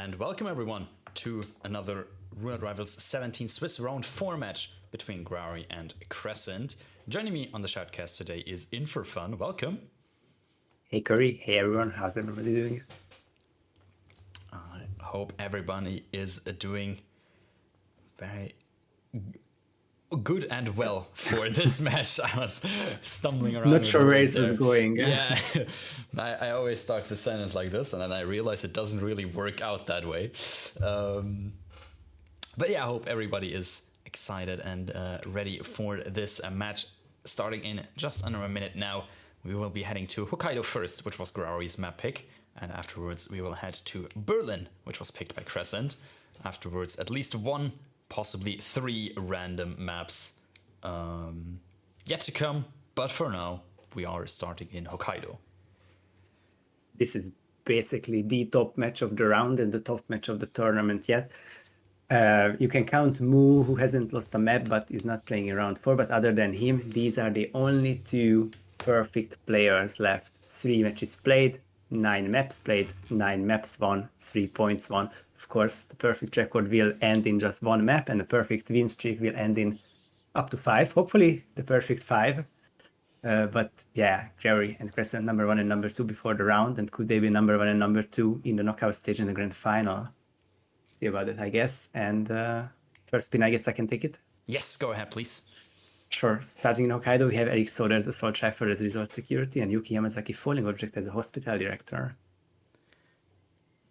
and welcome everyone to another Roulette Rivals 17 Swiss round 4 match between Graory and Qrescent. Joining me on the Shoutcast today is In4Fun. Welcome. Hey Curry, hey everyone, how's everybody doing? I hope everybody is doing very good and well for this match. I was stumbling around. Not sure where it was going. Yeah, I always start the sentence like this, and then I realize it doesn't really work out that way. But yeah, I hope everybody is excited and ready for this match. Starting in just under a minute now, we will be heading to Hokkaido first, which was Graory's map pick, and afterwards we will head to Berlin, which was picked by Qrescent. Afterwards, at least one, possibly 3 random maps yet to come, but for now, we are starting in Hokkaido. This is basically the top match of the round and the top match of the tournament yet. You can count Mu, who hasn't lost a map but is not playing in round 4, but other than him, these are the only 2 perfect players left. 3 matches played, 9 maps played, 9 maps won, 3 points won. Of course, the perfect record will end in just 1 map, and the perfect win streak will end in up to 5. Hopefully, the perfect 5. But yeah, Graory and Qrescent number 1 and number 2 before the round, and could they be number 1 and number 2 in the knockout stage in the grand final? See about it, I guess. And first spin, I guess I can take it. Yes, go ahead, please. Sure. Starting in Hokkaido, we have Eric Soder as Assault Rifle as Resort Security and Yuki Yamazaki Falling Object as a Hospital Director.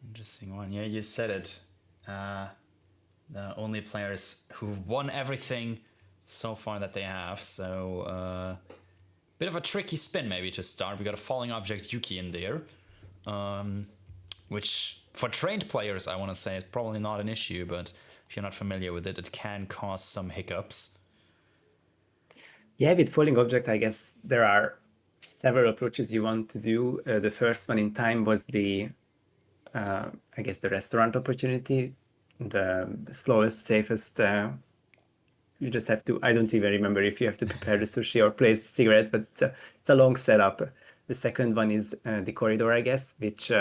Interesting one. Yeah, you said it. The only players who've won everything so far that they have. So, bit of a tricky spin maybe to start. We got a Falling Object Yuki in there, which for trained players, I want to say, is probably not an issue, but if you're not familiar with it, it can cause some hiccups. Yeah, with Falling Object, I guess there are several approaches you want to do. The first one in time was the, I guess, the restaurant opportunity, the slowest, safest. You just have to, I don't even remember if you have to prepare the sushi or place cigarettes, but it's a long setup. The second one is the corridor, I guess, which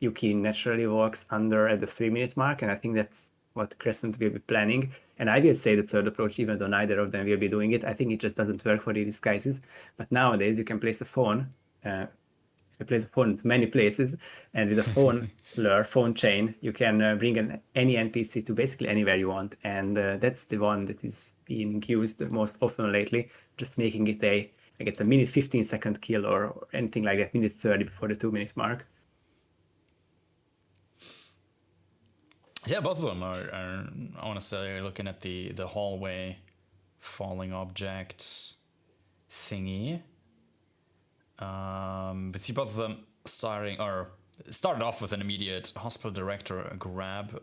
Yuki naturally walks under at the 3-minute mark, and I think that's what Qrescent will be planning. And I will say the third approach, even though neither of them will be doing it. I think it just doesn't work for the disguises. But nowadays you can place a phone. You can place a phone at many places, and with a phone lure, phone chain, you can bring any NPC to basically anywhere you want. And that's the one that is being used most often lately, just making it I guess a minute 15-second kill or anything like that, minute 30 before the 2-minute mark. Yeah, both of them are I want to say, looking at the hallway falling object thingy. But see both of them started off with an immediate hospital director grab.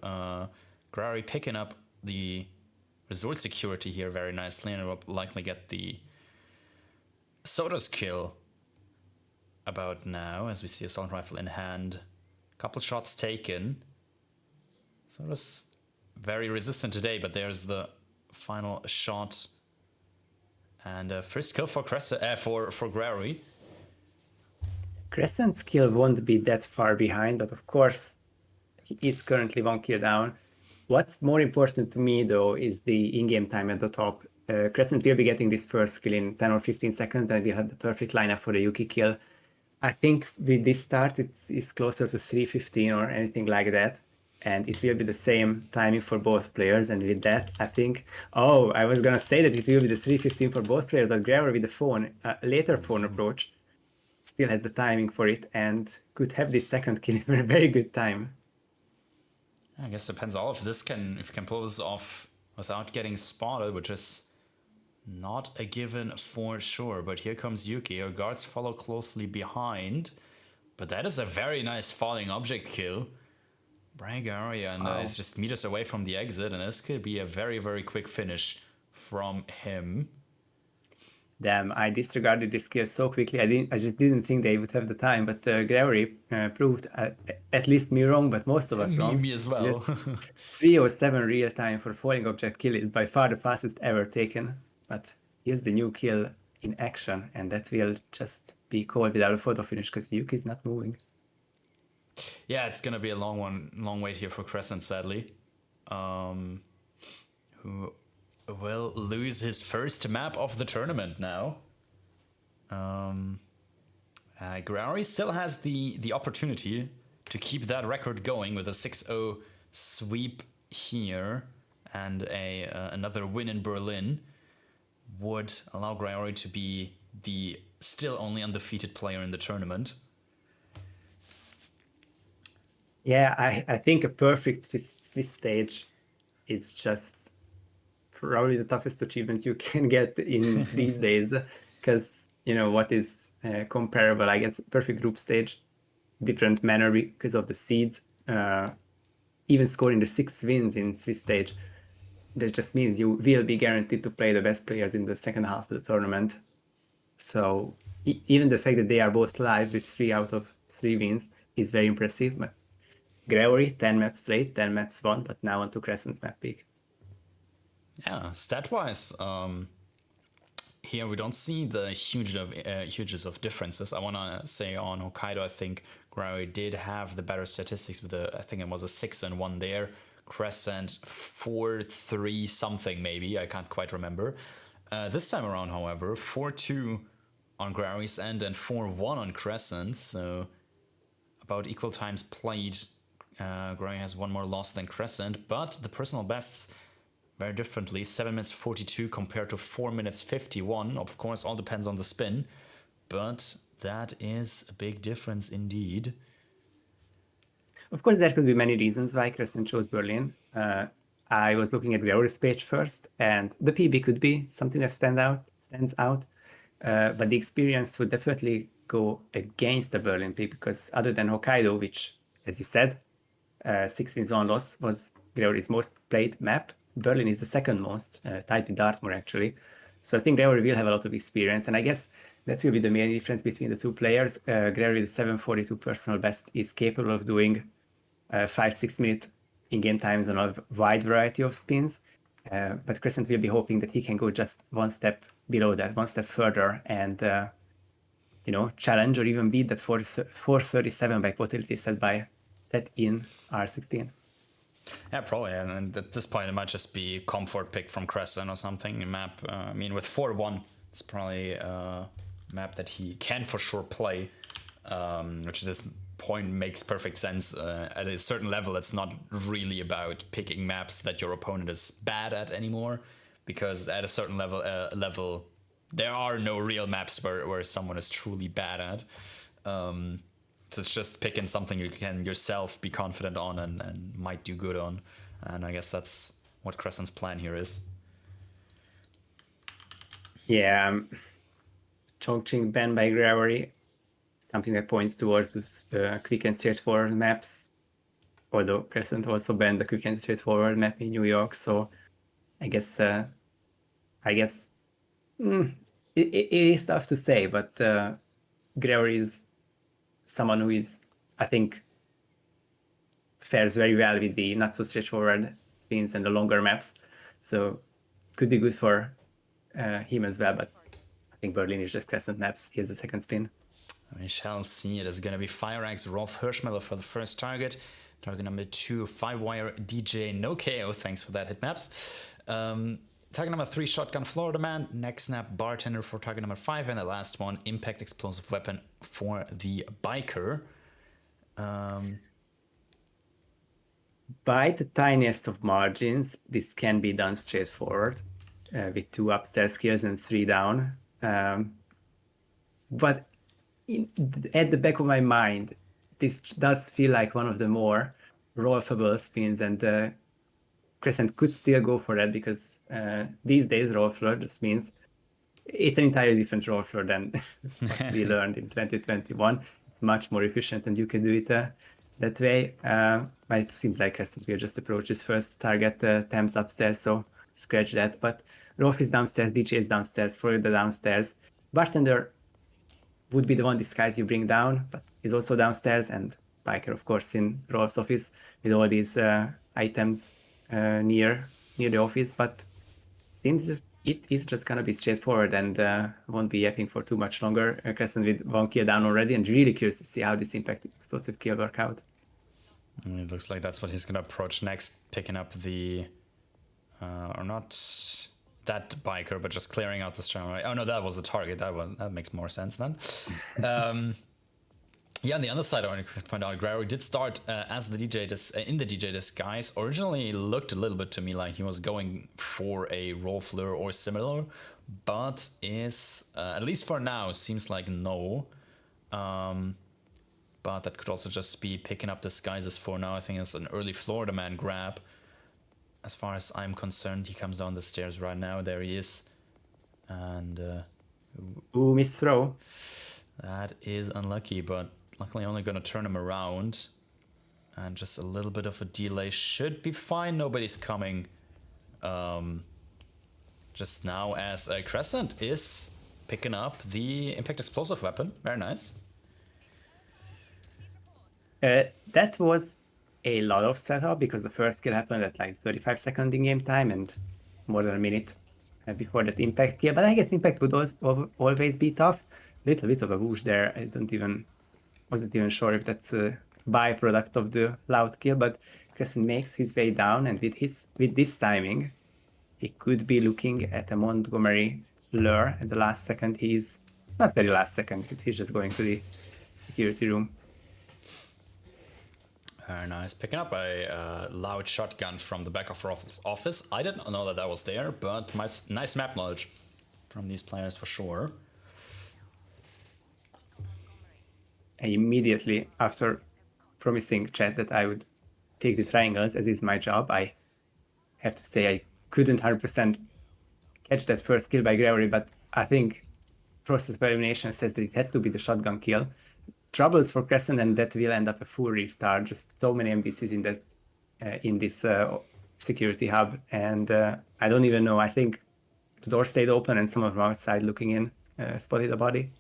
Graory picking up the resort security here very nicely, and will likely get the Soda's kill about now, as we see assault rifle in hand. Couple shots taken. So it was very resistant today, but there's the final shot. And first kill for for Graory. Qrescent's kill won't be that far behind, but of course, he is currently 1 kill down. What's more important to me, though, is the in-game time at the top. Qrescent will be getting this first kill in 10 or 15 seconds, and we'll have the perfect lineup for the Yuki kill. I think with this start, it's closer to 3:15 or anything like that. And it will be the same timing for both players. And with that, I think, I was going to say that it will be the 3:15 for both players, but Graory with the phone, later phone approach, still has the timing for it and could have this second kill in a very good time. I guess depends all if you can pull this off without getting spotted, which is not a given for sure. But here comes Yuki. Our guards follow closely behind. But that is a very nice falling object kill. Graory, and is just meters away from the exit, and this could be a very, very quick finish from him. Damn, I disregarded this kill so quickly. I just didn't think they would have the time, but Graory proved at least me wrong, but most of us wrong. Me as well. 3:07 real time for falling object kill is by far the fastest ever taken. But here's the new kill in action, and that will just be called without a photo finish because Yuki is not moving. Yeah, it's gonna be a long wait here for Qrescent, sadly. Who will lose his first map of the tournament now. Graory still has the opportunity to keep that record going with a 6-0 sweep here, and another win in Berlin would allow Graory to be the still only undefeated player in the tournament. Yeah, I think a perfect Swiss stage is just probably the toughest achievement you can get in these days, because what is comparable, I guess, perfect group stage, different manner because of the seeds, even scoring the 6 wins in Swiss stage, that just means you will be guaranteed to play the best players in the second half of the tournament. So even the fact that they are both live with 3 out of 3 wins is very impressive. But Graory, 10 maps played, 10 maps won, but now on to Qrescent's map pick. Yeah, stat-wise, here we don't see the huges of differences. I want to say on Hokkaido, I think Graory did have the better statistics with I think it was a 6-1 there. Qrescent 4-3 something maybe, I can't quite remember. This time around, however, 4-2 on Graory's end and 4-1 on Qrescent, so about equal times played. Graory has one more loss than Qrescent, but the personal bests very differently. 7 minutes 42 compared to 4 minutes 51. Of course, all depends on the spin, but that is a big difference indeed. Of course, there could be many reasons why Qrescent chose Berlin. I was looking at Graory's page first, and the PB could be something that stands out. But the experience would definitely go against the Berlin pick, because other than Hokkaido, which, as you said, 6 wins, 1 loss, was Graory's most played map, Berlin is the second most, tied to Dartmoor actually. So I think Graory will have a lot of experience, and I guess that will be the main difference between the two players. Graory, the 742 personal best, is capable of doing 5-6 minute in-game times on a wide variety of spins, but Qrescent will be hoping that he can go just one step below that, one step further, and challenge or even beat that 437 back volatility set in R16. Yeah, probably. And at this point, it might just be comfort pick from Qrescent or something. Map. I mean, with 4-1, it's probably a map that he can for sure play, which at this point makes perfect sense. At a certain level, it's not really about picking maps that your opponent is bad at anymore, because at a certain level, there are no real maps where someone is truly bad at. So it's just picking something you can yourself be confident on and might do good on. And I guess that's what Qrescent's plan here is. Yeah, Chongqing banned by Graory, something that points towards quick and straightforward maps. Although Qrescent also banned the quick and straightforward map in New York, so I guess it is tough to say, but Graory is someone who is, I think, fares very well with the not so straightforward spins and the longer maps, so could be good for him as well. But I think Berlin is just Qrescent maps. Here's the second spin. We shall see. It is going to be Fire Axe Rolf Hirschmiller for the first target. Target number 2, 5-wire DJ, no KO. Thanks for that, Hitmaps. Target number 3, Shotgun Florida Man. Next snap, Bartender for target number 5. And the last one, Impact Explosive Weapon for the Biker. By the tiniest of margins, this can be done straightforward with 2 upstairs kills and 3 down. But at the back of my mind, this does feel like one of the more rollable spins, and Qrescent could still go for that, because these days roll floor just means it's an entirely different roll floor than what we learned in 2021. It's much more efficient, and you can do it that way. But it seems like Qrescent will just approach his first target, Thames upstairs, so scratch that. But Rolf is downstairs, DJ is downstairs, Florida downstairs. Bartender would be the one disguise you bring down, but is also downstairs, and Biker, of course, in Rolf's office with all these items near the office. But seems it is just gonna be straightforward and won't be yapping for too much longer. Qrescent with 1 kill down already, and really curious to see how this Impact Explosive kill work out. And it looks like that's what he's gonna approach next, picking up the, or not that biker, but just clearing out the strong right. Oh no, that was the target. That makes more sense then. Yeah, on the other side, I want to point out, graory did start as the in the DJ disguise. Originally looked a little bit to me like he was going for a roll fleur or similar, but is, at least for now, seems like no. But that could also just be picking up disguises for now. I think it's an early Florida man grab. As far as I'm concerned, he comes down the stairs right now. There he is. And Ooh, miss throw. that is unlucky, but luckily only going to turn him around. And just a little bit of a delay should be fine. Nobody's coming just now as Qrescent is picking up the impact explosive weapon. Very nice. That was a lot of setup because the first kill happened at like 35 seconds in game time and more than a minute before that impact kill. But I guess impact would always be tough. Little bit of a whoosh there. I wasn't even sure if that's a byproduct of the loud kill, but Qrescent makes his way down, and with this timing, he could be looking at a Montgomery lure at the last second. He's not very last second because he's just going to the security room. Very nice. Picking up a loud shotgun from the back of Ruffles' office. I didn't know that was there, but nice map knowledge from these players for sure. Immediately after promising chat that I would take the triangles as is my job, I have to say I couldn't 100% catch that first kill by graory, but I think process of elimination says that it had to be the shotgun kill. Troubles for Qrescent, and that will end up a full restart. Just so many NPCs in this security hub, and I don't even know. I think the door stayed open, and someone from outside looking in spotted a body.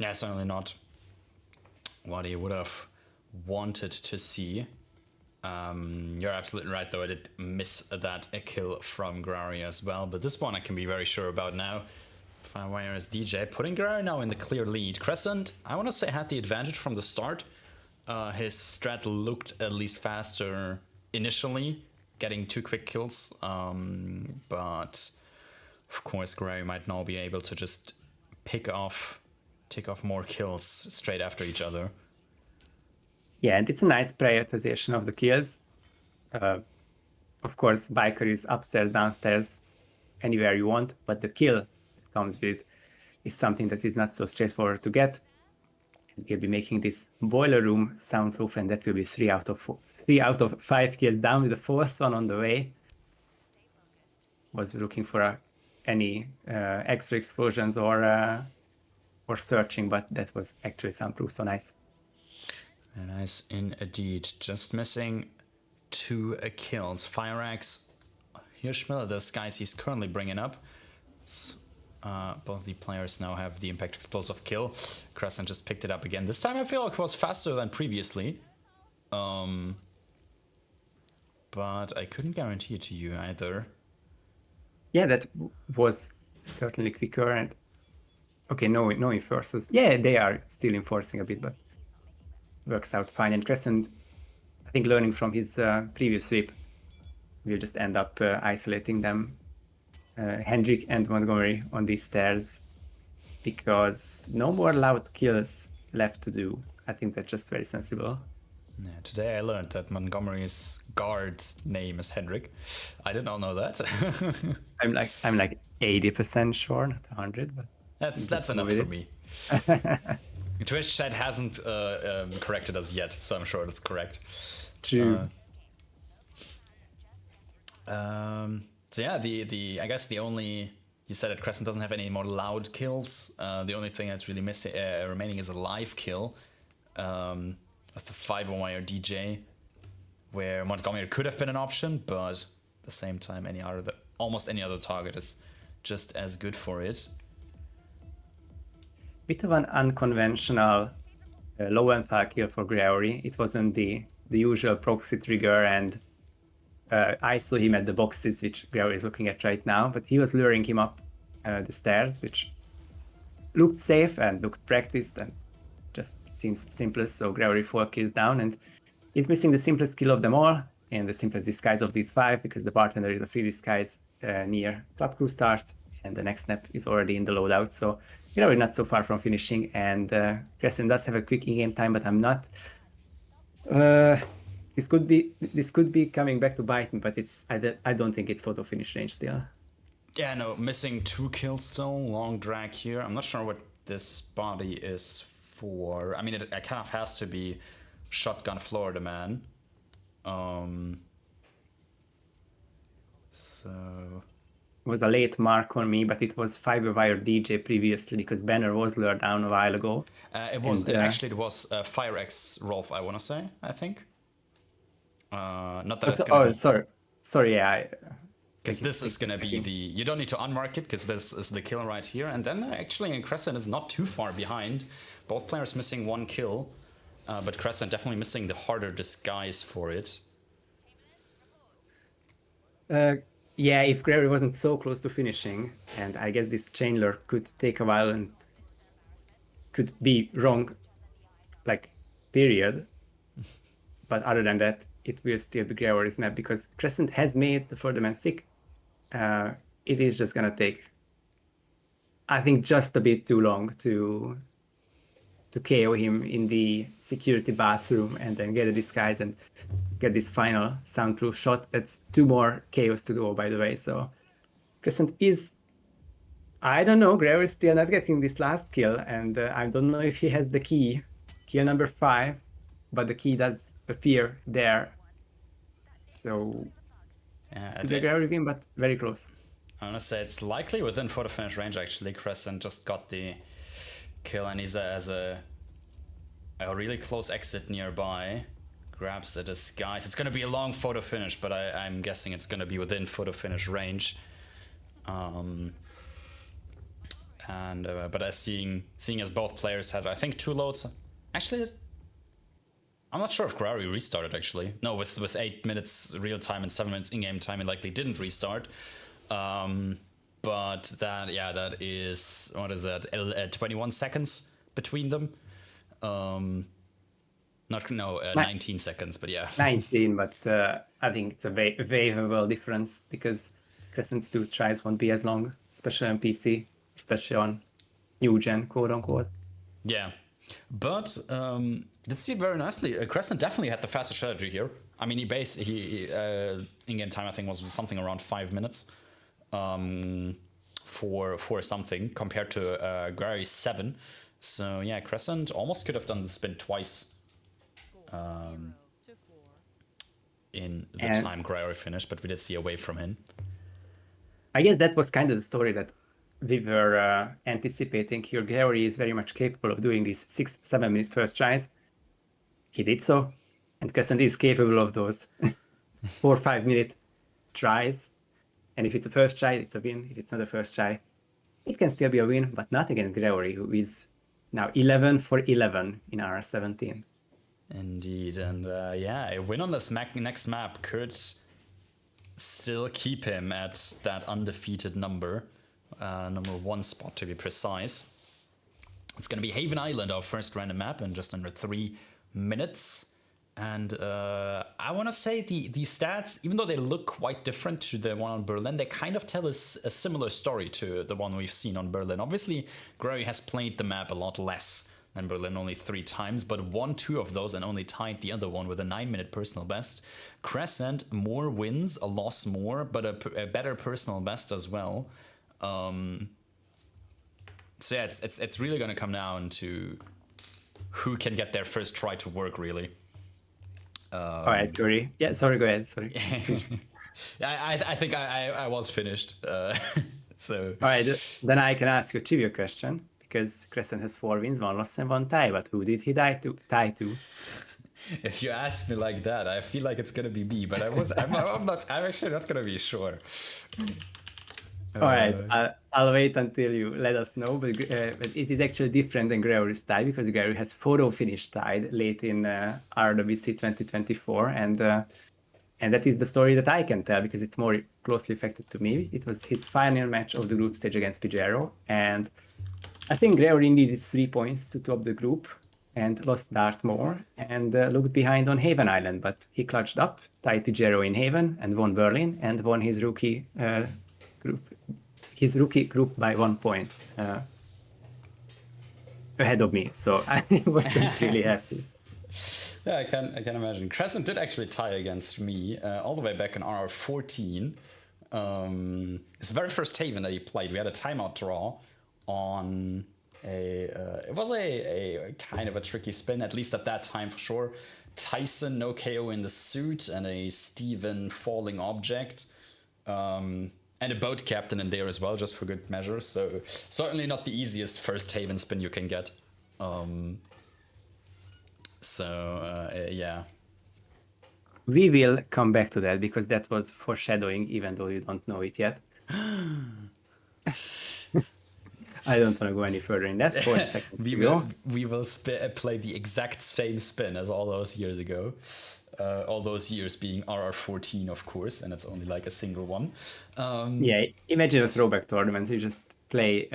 Yeah, certainly not what he would have wanted to see. You're absolutely right, though. I did miss that kill from graory as well, but this one I can be very sure about now. Firewire as DJ, putting graory now in the clear lead. Qrescent, I want to say, had the advantage from the start. His strat looked at least faster initially, getting 2 quick kills, but of course graory might now be able to just take off more kills straight after each other. Yeah, and it's a nice prioritization of the kills. Of course, biker is upstairs, downstairs, anywhere you want, but the kill it comes with is something that is not so straightforward to get. And he'll be making this boiler room soundproof, and that will be 3 out of 5 kills down, with the 4th one on the way. Was looking for any extra explosions or searching, but that was actually soundproof, so nice. Nice indeed. Just missing 2 kills. Fire Axe, Hirschmiller, the guys he's currently bringing up. Both the players now have the impact explosive kill. Qrescent just picked it up again. This time I feel like it was faster than previously. But I couldn't guarantee it to you either. Yeah, that was certainly quicker. And okay, no enforcers. Yeah, they are still enforcing a bit, but works out fine. And Qrescent, I think, learning from his previous sweep, will just end up isolating them, Hendrik and Montgomery, on these stairs, because no more loud kills left to do. I think that's just very sensible. Yeah, today I learned that Montgomery's guard name is Hendrik. I did not know that. I'm like 80% sure, not 100, but that's enough for me. Twitch chat hasn't corrected us yet, so I'm sure that's correct. True. So yeah, I guess the only, you said that Qrescent doesn't have any more loud kills. The only thing that's really missing remaining is a live kill with the fiber wire DJ, where Montgomery could have been an option, but at the same time, almost any other target is just as good for it. Bit of an unconventional Lowenthal kill for graory. It wasn't the usual proxy trigger, and I saw him at the boxes, which graory is looking at right now, but he was luring him up the stairs, which looked safe and looked practiced, and just seems simplest. So graory 4 kills down, and he's missing the simplest kill of them all and the simplest disguise of these 5 because the bartender is a free disguise near club crew start, and the next snap is already in the loadout. So graory not so far from finishing, and Qrescent does have a quick in-game time, but I'm not. This could be coming back to bite me, but I don't think it's photo finish range still. Yeah, no, missing 2 kills still. Long drag here. I'm not sure what this body is for. I mean, it kind of has to be Shotgun Florida Man. So It was a late mark on me, but it was Fiberwire DJ previously because Banner was lured down a while ago. it was it was FireX Rolf, I want to say. I think. Not that it's gonna be, sorry, yeah. because this is gonna be the, you don't need to unmark it because this is the kill right here, and then actually Qrescent is not too far behind. Both players missing 1 kill, but Qrescent definitely missing the harder disguise for it. Yeah, if graory wasn't so close to finishing, and I guess this chain could take a while and could be wrong, like, period. But other than that, it will still be graory's map because Qrescent has made the further man sick. It is just gonna take, I think, just a bit too long to KO him in the security bathroom and then get a disguise and get this final soundproof shot. That's 2 more KOs to go, by the way. So Qrescent is, I don't know, graory is still not getting this last kill, and I don't know if he has the key, kill number 5, but the key does appear there. So it's could be a graory win, but very close. I'm gonna say it's likely within photo finish range. Actually, Qrescent just got the kill, and he's as a really close exit nearby. Grabs a disguise. It's gonna be a long photo finish, but I'm guessing it's gonna be within photo finish range. But as seeing as both players had, I think, 2 loads. Actually, I'm not sure if graory restarted, actually. No, with 8 minutes real time and 7 minutes in-game time, it likely didn't restart. But that is, what is that, 21 seconds between them? 19 seconds, but yeah. 19, but I think it's a favorable difference because Qrescent's 2 tries won't be as long, especially on PC, especially on new gen, quote unquote. Yeah, but did see it very nicely. Qrescent definitely had the faster strategy here. I mean, in-game time I think was something around 5 minutes for something compared to graory 7. So yeah, Qrescent almost could have done the spin twice in the time graory finished, but we did see away from him. I guess that was kind of the story that we were anticipating here. Graory is very much capable of doing these 6-7 minutes first tries. He did so, and Qrescent is capable of those 4 or 5 minute tries. And if it's a first try, it's a win. If it's not a first try, it can still be a win, but not against graory, who is now 11 for 11 in R17. Indeed, and a win on this next map could still keep him at that undefeated number 1 spot to be precise. It's going to be Haven Island, our first random map, in just under 3 minutes. And I want to say the stats, even though they look quite different to the one on Berlin, they kind of tell us a similar story to the one we've seen on Berlin. Obviously, graory has played the map a lot less than Berlin, only 3 times, but won 2 of those and only tied the other one with a 9-minute personal best. Qrescent, more wins, a loss more, but a better personal best as well. So yeah, it's really going to come down to who can get their first try to work, really. All right, Corey. Yeah, sorry, go ahead. Sorry. I think I was finished. So. All right, then I can ask you a trivia question, because Qrescent has 4 wins, 1 loss, and 1 tie. But who did he tie to? If you ask me like that, I feel like it's gonna be me, but I'm actually not gonna be sure. All right, I'll wait until you let us know, but it is actually different than graory's tie, because graory has photo finish tied late in RWC 2024, and that is the story that I can tell, because it's more closely affected to me. It was his final match of the group stage against Pijero, and I think graory needed 3 points to top the group, and lost Dartmoor and looked behind on Haven Island, but he clutched up, tied Pijero in Haven, and won Berlin, and won his rookie group by 1 point ahead of me. So I wasn't really happy. Yeah, I can imagine. Qrescent did actually tie against me all the way back in RR14. It's the very first Haven that he played. We had a timeout draw on it was a kind of a tricky spin, at least at that time for sure. Tyson no KO in the suit and a Steven falling object. And a boat captain in there as well, just for good measure. So certainly not the easiest first Haven spin you can get. Yeah. We will come back to that because that was foreshadowing, even though you don't know it yet. I don't want to go any further in that. 40 seconds we to go. We will play the exact same spin as all those years ago. All those years being RR14, of course, and it's only like a single one. Yeah, imagine a throwback tournament. You just play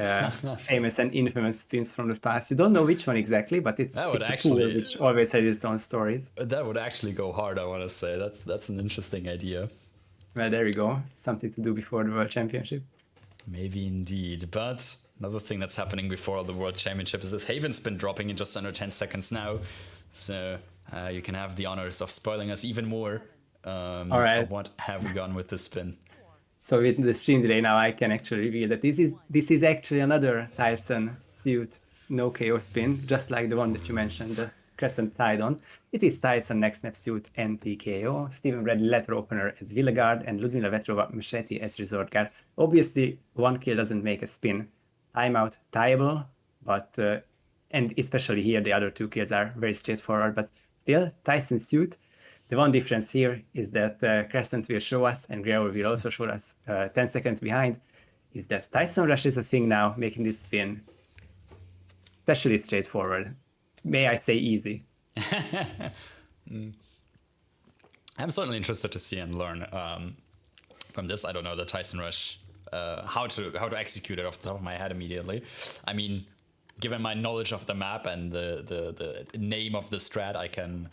famous and infamous spins from the past. You don't know which one exactly, but it's a tool which always has its own stories. That would actually go hard, I want to say. That's an interesting idea. Well, there we go. Something to do before the World Championship. Maybe indeed, but another thing that's happening before the World Championship is this Haven spin dropping in just under 10 seconds now. So you can have the honors of spoiling us even more. All right. What have we gone with this spin? So with the stream delay now, I can actually reveal that this is actually another Tyson suit no KO spin, just like the one that you mentioned, the Qrescent tied on. It is Tyson next snap suit NT-KO, Steven Bradley letter opener as Villa Guard, and Ludmila Vetrova Machete as Resort Guard. Obviously, one kill doesn't make a spin. Timeout, tieable, but and especially here the other two kills are very straightforward, but still Tyson suit. The one difference here is that Qrescent will show us, and graory will also show us 10 seconds behind, is that Tyson Rush is a thing now, making this spin especially straightforward. May I say easy. I'm certainly interested to see and learn from this. I don't know the Tyson Rush, how to execute it off the top of my head immediately. I mean, given my knowledge of the map and the name of the strat, I can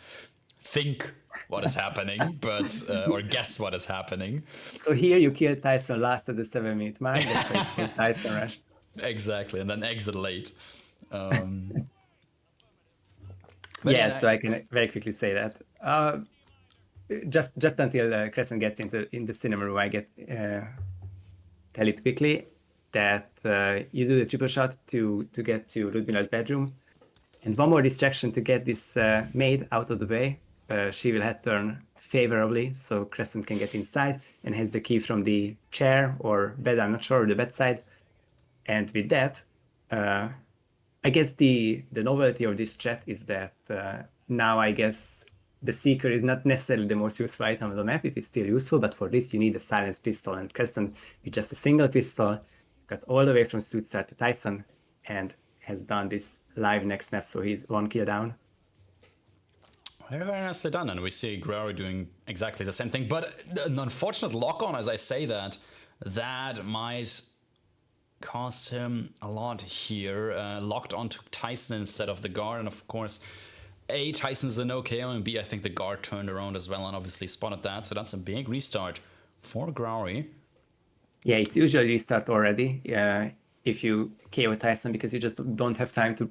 think what is happening, but or guess what is happening. So here you kill Tyson last at the 7-minute mark. That's why it's called Tyson Rush. Exactly, and then exit late. Yeah, so I can very quickly say that. Just until Qrescent gets in the cinema room, I tell it quickly that you do the triple shot to get to Ludmila's bedroom, and one more distraction to get this maid out of the way. She will head turn favorably, so Qrescent can get inside and has the key from the chair or bed, I'm not sure, the bedside. And with that, I guess the novelty of this strat is that now I guess the Seeker is not necessarily the most useful item on the map. It is still useful, but for this you need a silenced pistol, and Qrescent with just a single pistol got all the way from suit start to Tyson and has done this live next snap, so he's 1 kill down. Very, very nicely done, and we see graory doing exactly the same thing, but an unfortunate lock-on, as I say that might cost him a lot here. Locked onto Tyson instead of the guard, and of course, A, Tyson's a no KO, and B, I think the guard turned around as well and obviously spotted that, so that's a big restart for graory. Yeah, it's usually restart already if you KO Tyson, because you just don't have time to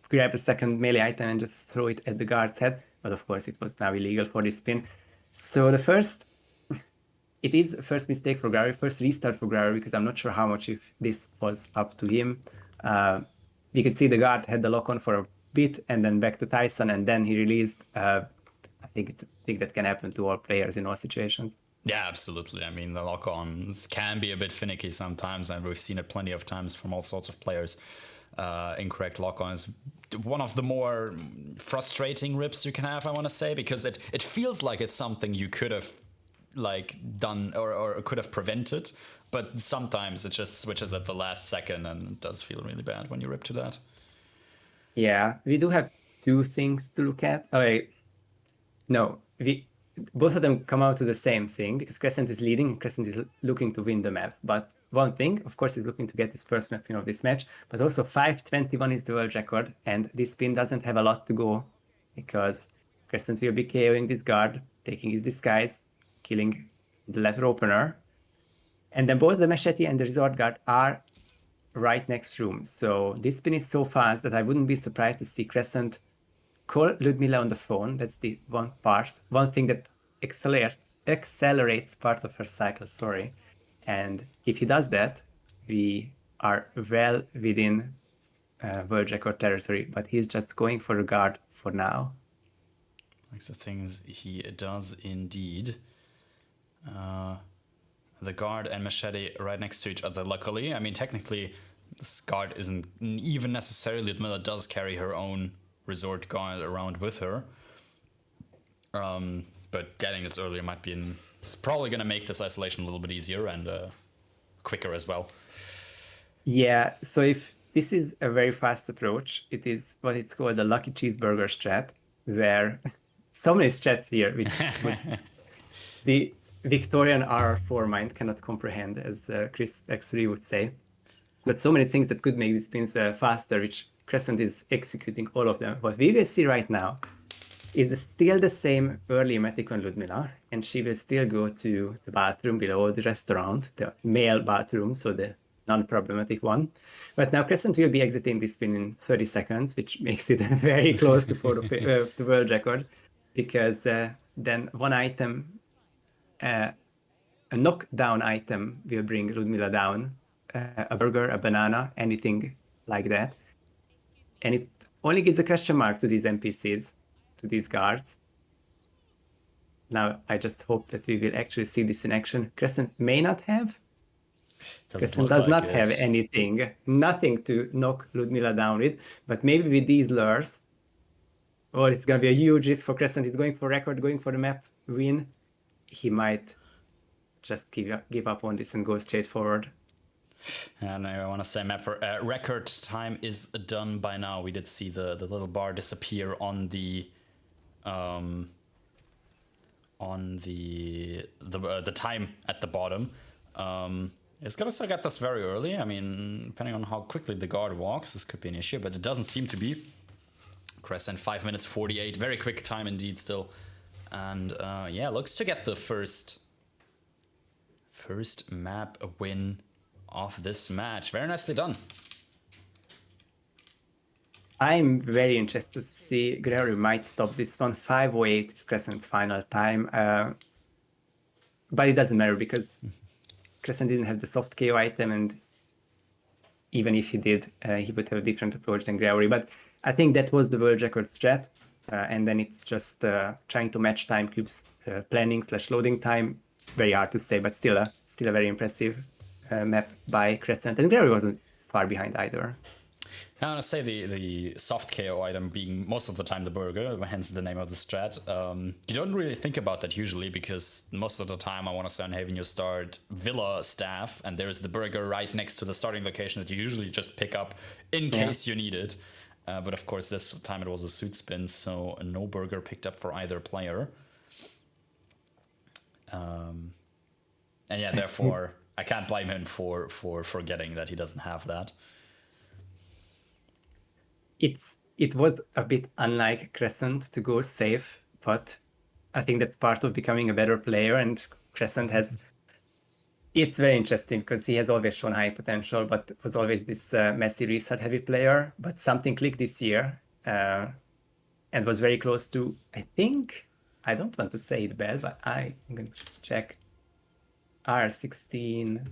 grab a second melee item and just throw it at the guard's head. But of course, it was now illegal for this spin. So it is a first mistake for graory, first restart for graory, because I'm not sure how much if this was up to him. You could see the guard had the lock on for a bit and then back to Tyson, and then he released. I think it's a thing that can happen to all players in all situations. Yeah, absolutely. I mean, the lock-ons can be a bit finicky sometimes, and we've seen it plenty of times from all sorts of players. Incorrect lock-ons. One of the more frustrating rips you can have, I want to say, because it feels like it's something you could have done or could have prevented, but sometimes it just switches at the last second, and it does feel really bad when you rip to that. Yeah, we do have two things to look at. both of them come out to the same thing because Qrescent is leading and Qrescent is looking to win the map. But one thing, of course, is looking to get his first map win of this match, but also 5:21 is the world record, and this spin doesn't have a lot to go because Qrescent will be KOing this guard, taking his disguise, killing the letter opener. And then both the Machete and the Resort Guard are right next room. So this spin is so fast that I wouldn't be surprised to see Qrescent call Ludmila on the phone. That's the one thing that accelerates part of her cycle, sorry. And if he does that, we are well within world record territory, but he's just going for a guard for now. Likes the things he does indeed. The guard and Machete right next to each other, luckily. I mean, technically, this guard isn't even necessarily... Ludmila does carry her own resort guard around with her. But getting this earlier might be... It's probably going to make this isolation a little bit easier and quicker as well. Yeah, so if this is a very fast approach, it is what it's called the lucky cheeseburger strat, where so many strats here, which the Victorian R4 mind cannot comprehend, as Chris X3 would say. But so many things that could make these spins faster, which Qrescent is executing all of them. What we will see right now is still the same early Matic on Ludmila, and she will still go to the bathroom below the restaurant, the male bathroom, so the non-problematic one. But now Qrescent will be exiting this spin in 30 seconds, which makes it very close to the world record, because then one item, a knockdown item will bring Ludmila down, a burger, a banana, anything like that. And it only gives a question mark to these NPCs, to these guards. Now, I just hope that we will actually see this in action. Qrescent may not have. Qrescent does not have anything, nothing to knock Ludmila down with, but maybe with these lures, or it's going to be a huge risk for Qrescent. He's going for record, going for the map win. He might just give up on this and go straight forward. And I want to say map record time is done by now. We did see the little bar disappear on the time at the bottom. It's gonna still get this very early. I mean, depending on how quickly the guard walks, this could be an issue, but it doesn't seem to be. Qrescent 5 minutes 48, very quick time indeed still. And yeah, looks to get the first map win of this match. Very nicely done. I'm very interested to see graory might stop this one. 5:08 is Qrescent's final time. But it doesn't matter because Qrescent didn't have the soft KO item, and even if he did, he would have a different approach than graory. But I think that was the world record strat. And then it's just trying to match time cubes, planning / loading time. Very hard to say, but still a very impressive map by Qrescent. And graory wasn't far behind either. I want to say the soft KO item being most of the time the burger, hence the name of the strat. You don't really think about that usually because most of the time I want to say on Haven you start Villa staff and there's the burger right next to the starting location that you usually just pick up in case you need it. But of course this time it was a suit spin, so no burger picked up for either player. And yeah, therefore I can't blame him for forgetting that he doesn't have that. It was a bit unlike Qrescent to go safe, but I think that's part of becoming a better player, and Qrescent has... It's very interesting because he has always shown high potential, but was always this messy restart heavy player, but something clicked this year and was very close to, I think, I don't want to say it bad, but I'm going to just check. R16...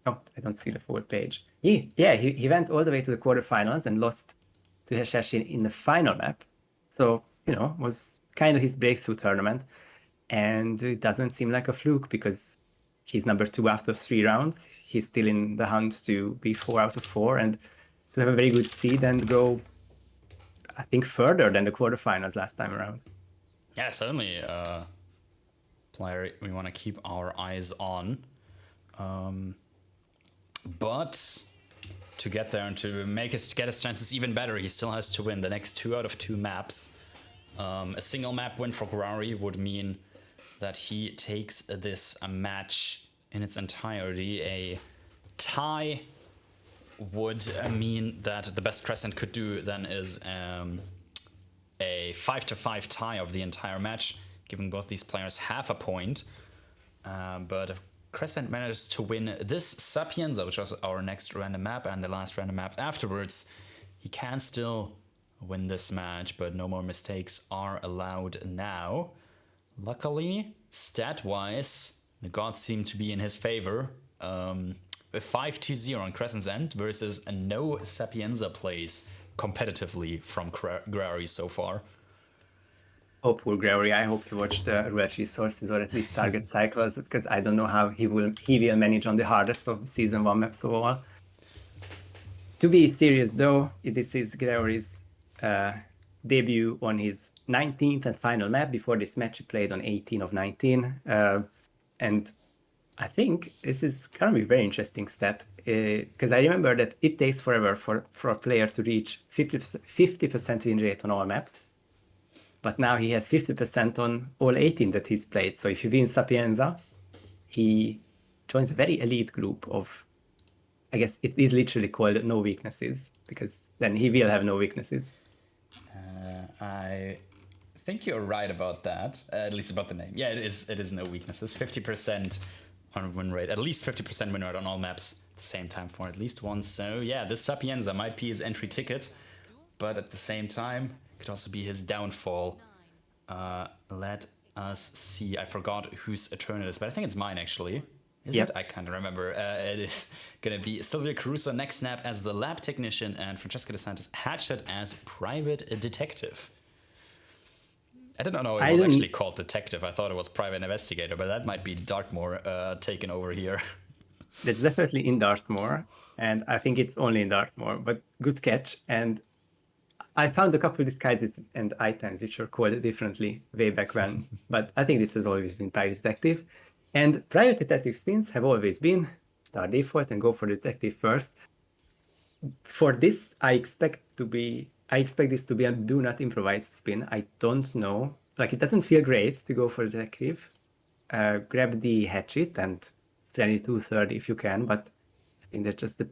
Oh, I don't see the full page. He went all the way to the quarterfinals and lost to Heshashin in the final map. So, was kind of his breakthrough tournament. And it doesn't seem like a fluke because he's number 2 after 3 rounds. He's still in the hunt to be 4 out of 4 and to have a very good seed and go, I think, further than the quarterfinals last time around. Yeah, certainly player we want to keep our eyes on. But to get there and to get his chances even better, he still has to win the next 2 out of 2 maps. A single map win for Graory would mean that he takes this match in its entirety. A tie would mean that the best Qrescent could do then is a 5-5 tie of the entire match, giving both these players half a point. But if Qrescent manages to win this Sapienza, which was our next random map and the last random map afterwards, he can still win this match, but no more mistakes are allowed now. Luckily, stat-wise, the gods seem to be in his favor. A 5-0 on Crescent's end versus no Sapienza plays competitively from Graory so far. Oh, poor Gregory. I hope he watched the Roulette Resources or at least Target Cycles, because I don't know how he will manage on the hardest of the Season 1 maps overall. To be serious though, this is Gregory's debut on his 19th and final map. Before this match he played on 18 of 19. And I think this is going to be a very interesting stat, because I remember that it takes forever for a player to reach 50% win rate on all maps. But now he has 50% on all 18 that he's played. So if he wins Sapienza, he joins a very elite group of, I guess it is literally called no weaknesses, because then he will have no weaknesses. I think you're right about that, at least about the name. Yeah, it is no weaknesses. 50% on win rate, at least 50% win rate on all maps at the same time for at least once. So yeah, this Sapienza might be his entry ticket, but at the same time, could also be his downfall. Let us see. I forgot whose turn it is, but I think it's mine actually. Is it? I can't remember. It is gonna be Sylvia Caruso next snap as the lab technician and Francesca DeSantis Hatchet as private detective. I didn't know it was actually called detective. I thought it was private investigator, but that might be Dartmoor taken over here. That's definitely in Dartmoor, and I think it's only in Dartmoor, but good catch. And I found a couple of disguises and items which were called differently way back when, but I think this has always been private detective. And private detective spins have always been star default and go for detective first. For this, I expect this to be a do not improvise spin. I don't know. Like, it doesn't feel great to go for detective. Grab the hatchet and friendly 230 if you can, but I think that's just the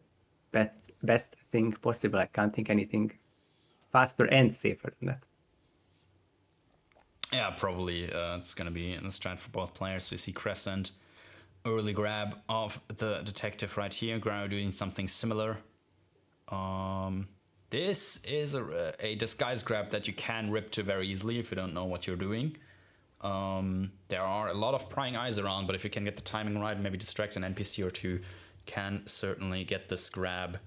best thing possible. I can't think anything faster and safer than that. Yeah, probably it's going to be in the strat for both players. We see Qrescent, early grab of the detective right here. Grau doing something similar. This is a disguise grab that you can rip to very easily if you don't know what you're doing. There are a lot of prying eyes around, but if you can get the timing right, maybe distract an NPC or two, can certainly get this grab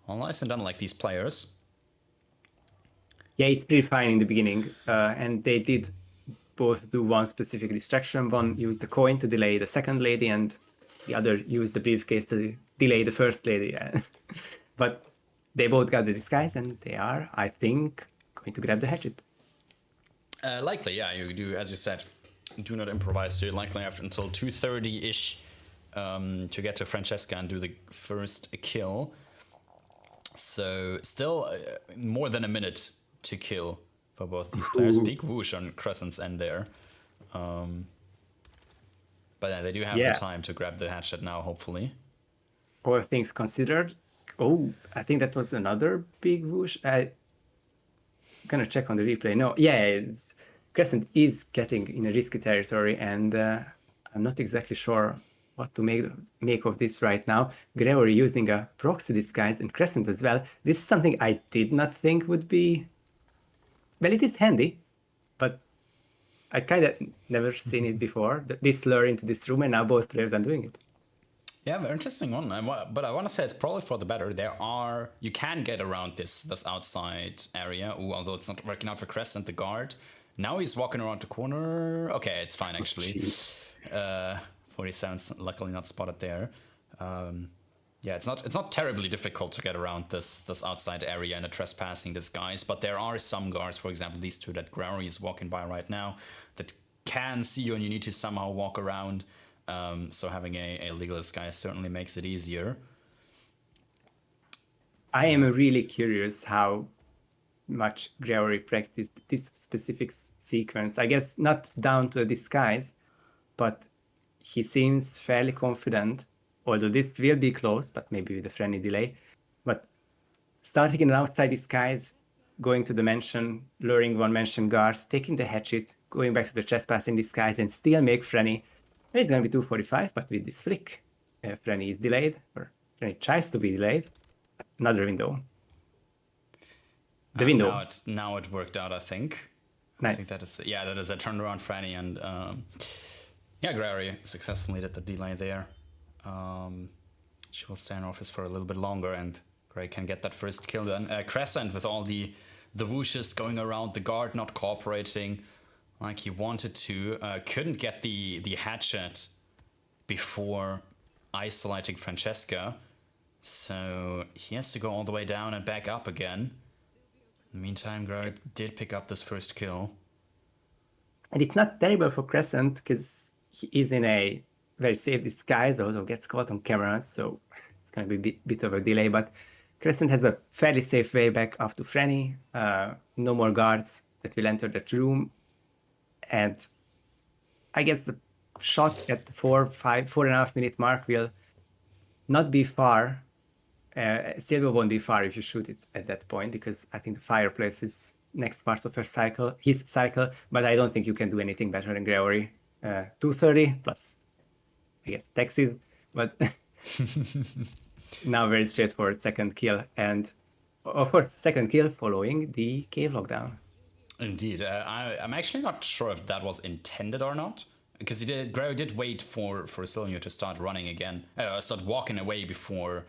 all nice and done like these players. Yeah, it's pretty fine in the beginning, and they did both do one specific distraction. One used the coin to delay the second lady, and the other used the briefcase to delay the first lady. But they both got the disguise, and they are, I think, going to grab the hatchet. Likely, yeah. You do, as you said, do not improvise. So you likely have until 2:30-ish to get to Francesca and do the first kill. So still more than a minute to kill for both these players. Big whoosh on Crescent's end there. But yeah, they do have the time to grab the hatchet now, hopefully. All things considered. Oh, I think that was another big whoosh. I'm gonna check on the replay. No, yeah, Crescent is getting in a risky territory, and I'm not exactly sure what to make of this right now. Gregory using a proxy disguise and Crescent as well. This is something I did not think would be... Well, it is handy, but I kind of never seen it before. This lure into this room, and now both players are doing it. Yeah, very interesting one. But I want to say it's probably for the better. You can get around this outside area. Ooh, although it's not working out for Crescent, the guard. Now he's walking around the corner. Okay, it's fine actually. 47's luckily not spotted there. Yeah, it's not terribly difficult to get around this outside area in a trespassing disguise, but there are some guards, for example, these two that Graory is walking by right now, that can see you and you need to somehow walk around. So having a legal disguise certainly makes it easier. I am really curious how much graory practiced this specific sequence. I guess not down to a disguise, but he seems fairly confident, although this will be close, but maybe with a friendly delay. But starting in an outside disguise, going to the mansion, luring one mansion guard, taking the hatchet, going back to the chest pass in disguise, and still make Frenny. It's going to be 245, but with this flick, Frenny is delayed, or Frenny tries to be delayed. Another window. The window. Now it worked out, I think. Nice. I think that is a turnaround Franny, and graory successfully did the delay there. She will stay in office for a little bit longer, and Gray can get that first kill done. Qrescent with all the whooshes going around, the guard not cooperating like he wanted to, couldn't get the hatchet before isolating Francesca, so he has to go all the way down and back up again. In the meantime, Gray did pick up this first kill. And it's not terrible for Qrescent because he is in a very safe disguise, although gets caught on cameras, so it's going to be a bit of a delay. But Qrescent has a fairly safe way back up to Franny. No more guards that will enter that room. And I guess the shot at the 4.5 minute mark will not be far. Silvio won't be far if you shoot it at that point, because I think the fireplace is next part of his cycle, but I don't think you can do anything better than graory. 230 plus, I guess, taxes, but now very straightforward second kill, and of course second kill following the cave lockdown. Indeed, I'm actually not sure if that was intended or not, because graory did wait for Silvio to start running again, start walking away before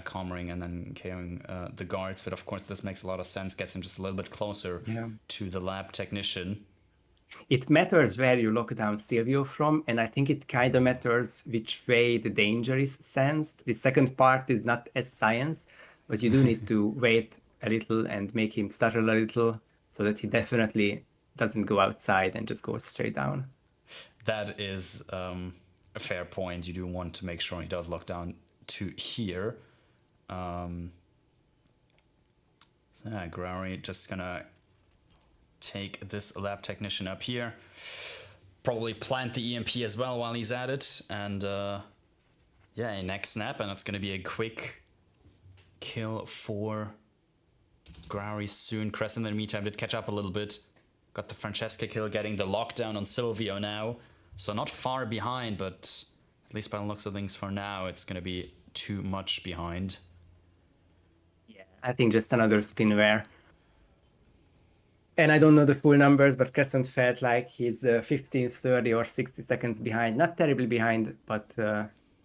comering and then KOing the guards, but of course this makes a lot of sense, gets him just a little bit closer to the lab technician. It matters where you lock down Silvio from, and I think it kind of matters which way the danger is sensed. The second part is not as science, but you do need to wait a little and make him stutter a little so that he definitely doesn't go outside and just goes straight down. That is a fair point. You do want to make sure he does lock down to here. Graory just gonna take this lab technician up here, probably plant the EMP as well while he's at it, and a next snap, and it's gonna be a quick kill for Graory soon. Qrescent in the meantime did catch up a little bit, got the Francesca kill, getting the lockdown on Silvio now, so not far behind, but at least by the looks of things for now, it's gonna be too much behind. Yeah, I think just another spinware. And I don't know the full numbers, but Qrescent felt like he's 15, 30 or 60 seconds behind. Not terribly behind, but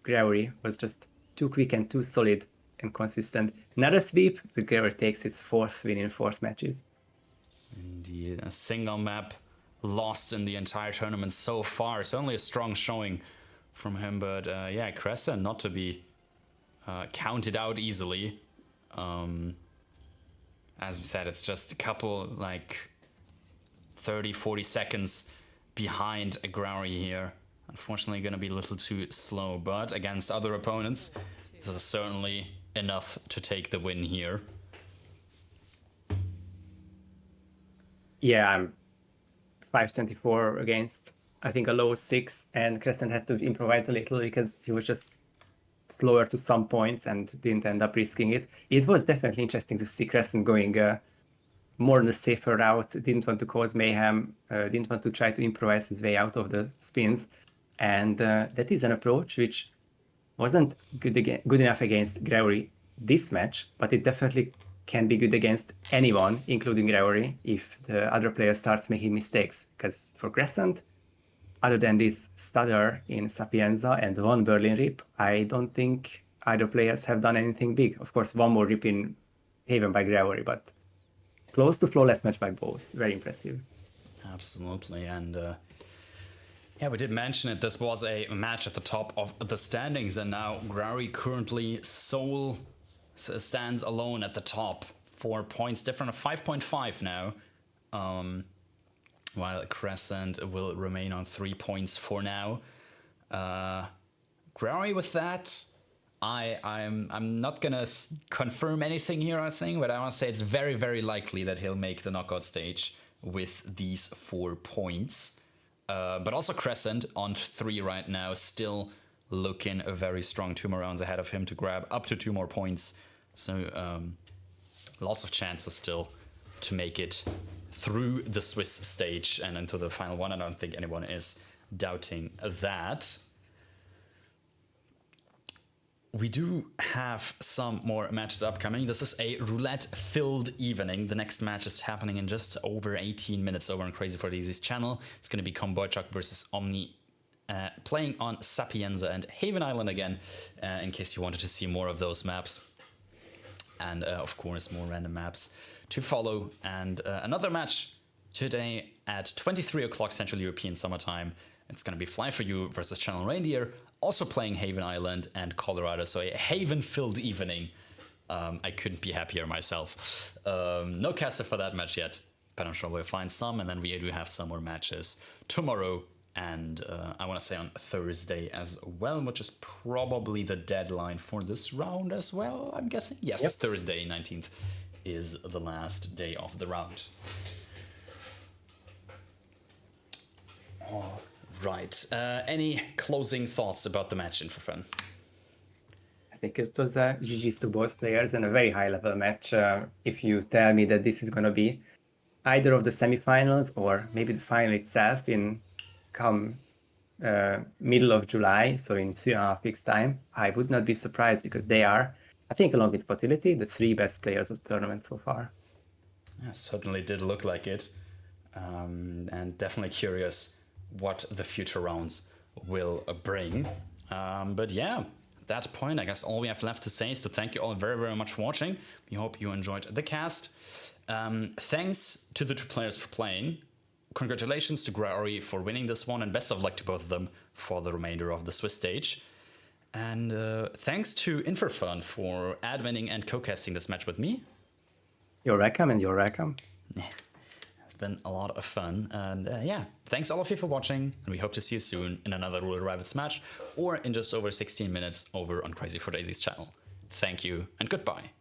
Graory was just too quick and too solid and consistent. Not a sweep, but Graory takes his fourth win in 4 matches. Indeed, a single map lost in the entire tournament so far. Certainly a strong showing from him, but Qrescent not to be counted out easily. As we said, it's just a couple, 30, 40 seconds behind a Graory here. Unfortunately, going to be a little too slow, but against other opponents, this is certainly enough to take the win here. Yeah, I'm 524 against, I think, a low 6, and Qrescent had to improvise a little because he was just slower to some points and didn't end up risking it. It was definitely interesting to see Qrescent going more on the safer route, didn't want to cause mayhem, didn't want to try to improvise his way out of the spins. And that is an approach which wasn't good enough against Graory this match, but it definitely can be good against anyone, including Graory, if the other player starts making mistakes. Because for Qrescent, other than this stutter in Sapienza and one Berlin rip, I don't think either players have done anything big. Of course, one more rip in Haven by Graory, but close to flawless match by both. Very impressive. Absolutely, and we did mention it. This was a match at the top of the standings, and now Graory currently stands alone at the top. 4 points different of 5.5 now. While Qrescent will remain on 3 points for now. Graory with that, I'm not gonna confirm anything here, I think, but I want to say it's very, very likely that he'll make the knockout stage with these 4 points. But also Qrescent on 3 right now, still looking a very strong 2 more rounds ahead of him to grab up to 2 more points. So lots of chances still to make it through the Swiss stage and into the final one. I don't think anyone is doubting that. We do have some more matches upcoming. This is a roulette-filled evening. The next match is happening in just over 18 minutes over on Crazy4Daisy's channel. It's going to be Komboichuk versus Omni, playing on Sapienza and Haven Island again, in case you wanted to see more of those maps. And of course, more random maps to follow. And another match today at 23 o'clock Central European Summertime. It's going to be Fly For You versus Channel Reindeer, also playing Haven Island and Colorado. So a Haven-filled evening. I couldn't be happier myself. No caster for that match yet, but I'm sure we'll find some. And then we do have some more matches tomorrow and I want to say on Thursday as well, which is probably the deadline for this round as well, I'm guessing. Yes, yep. Thursday 19th is the last day of the round. Oh. Right. Any closing thoughts about the match, In4Fun? I think it was GG's to both players and a very high-level match. If you tell me that this is going to be either of the semifinals or maybe the final itself in come middle of July, so in 3.5 weeks' time, I would not be surprised because they are, I think, along with Potility, the 3 best players of the tournament so far. Yeah, certainly did look like it, and definitely curious what the future rounds will bring. But yeah, at that point, I guess all we have left to say is to thank you all very, very much for watching. We hope you enjoyed the cast. Thanks to the 2 players for playing. Congratulations to graory for winning this one, and best of luck to both of them for the remainder of the Swiss stage. And thanks to In4Fun for adminning and co-casting this match with me. You're welcome, and you're welcome. It's been a lot of fun, and yeah, thanks all of you for watching, and we hope to see you soon in another Roulette Rivals match, or in just over 16 minutes over on Crazy4Daisy's channel. Thank you, and goodbye.